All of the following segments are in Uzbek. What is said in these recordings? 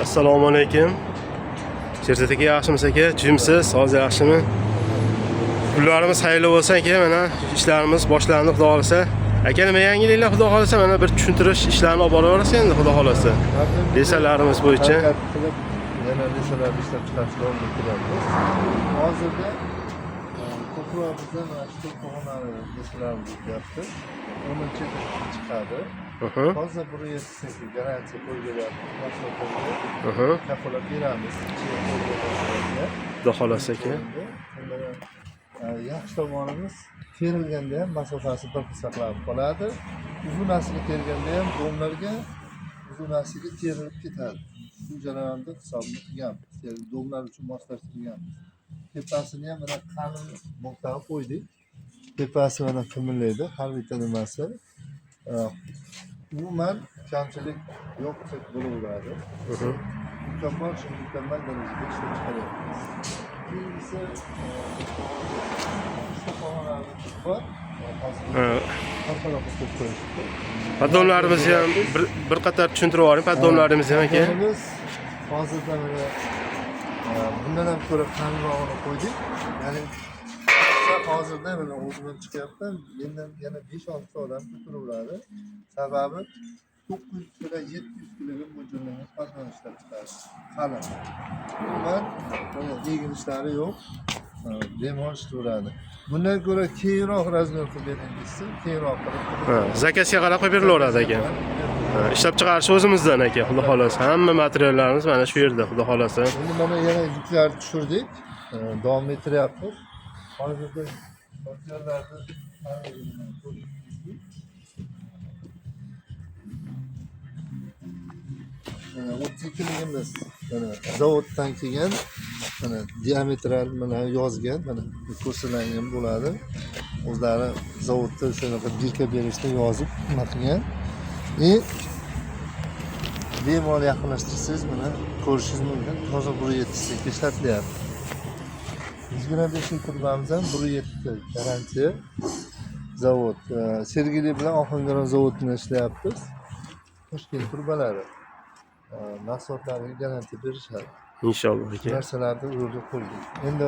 Assalomu alaykum. Sherzod aka, yaxshimisiz aka? Jimsiz, hozir yaxshimi? Kunlarimiz xayrli bo'lsin aka, mana ishlarimiz boshlandi xudo xolasa. Aka, nima yangiliklar xudo xolasa, mana bir tushuntirish ishlarini olib boraverasiz endi xudo xolasa. Desalarimiz bo'yicha. Yana desalarni ishlab chiqarishga urinib hozirda ko'proq bizda mana shu pog'onani desalarimiz bo'lyapti. 10-chi chiqadi. Hozir 1.7 garantiya qo'yilyapti. Mahsulotlarga kafolat beramiz. Xudo xolasa aka. Yaxshi tomonimiz terilganda ham masofasi bir xil saqlanib qoladi. Uzunasiga terganda ham domlarga uzunasiga terilib ketadi. Shu jarayonda hisobni qilganmiz. Domlar uchun moslashtirganmiz. Tepasini ham mana qalin mo'taq qo'ydik. Tepasi mana qimillaydi. Har bitta nimasi umuman kamchilik yo'q deb bo'laveradi. Mukammal darajada ishlab chiqaryapmiz. Keyingisi Padomlarimizni ham bir qator tushuntirib yuboring. Padomlarimizni ham aka. Hozirda mana bundan ham ko'ra qalinrog'ini qo'ydik. Ya'ni hozirda mana o'zimdan chiqyapti. Mendan yana 5-6 ta odam ko'taraveradi. Sababi 900 kilo 700 kiloga mo'ljallangan padron ishlab chiqarish. Qalin. Umuman egilishlari yo'q. Bemalol ishlaveradi. Bundan ko'ra keyinroq razmer qilib bering desa, keyinroq qilib. Zakazga qarab qo'yib berilaveradi aka. Ishlab chiqarish o'zimizdan aka, xudo xolasa. Hamma materiallarimiz mana shu yerda, xudo xolasa. Endi mana yana yuklarni tushirdik. Davom ettiryapmiz. Hozirda materiallarni o'ttikiligimiz mana zavoddan kelgan mana diametral mana yozgan mana ko'rsatilgan bo'ladi. O'zlari zavodda shunaqa birka berishda yozib nima qilgan. Bemalol yaqinlashtirsangiz mana ko'rishingiz mumkin. Toza 1.7 ishlatilyapti. 25 turbamiz ham 1.7 garantiya zavod. Sergeli bilan Ohangaron zavodida ishlayapmiz. Toshkent turbalari mahsulotlariga garantiya berishadi. Inshaalloh aka. Narsalarni yo'lga qo'ydik. Endi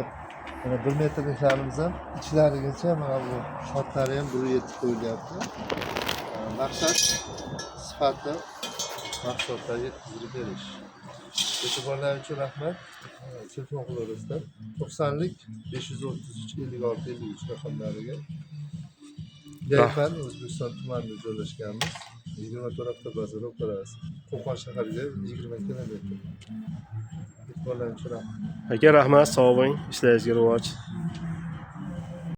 mana 1 metrliklarimiz ham ichlarigacha mana bu shotlari ham 1.7 qo'yilyapti. Maqsad sifatli mahsulotlar yetkazib berish. E'tiborlar uchun rahmat. Telefon qilaverasizlar. 90lik 533 56 53 raqamlariga. Yaypan O'zbekiston tumanida joylashganmiz. 24 avtobazar operasi. Qo'qon shahariga 20 kilometr. E'tiborlar uchun rahmat. Aka, rahmat, sog' bo'ling. Ishlaringizga rivoj.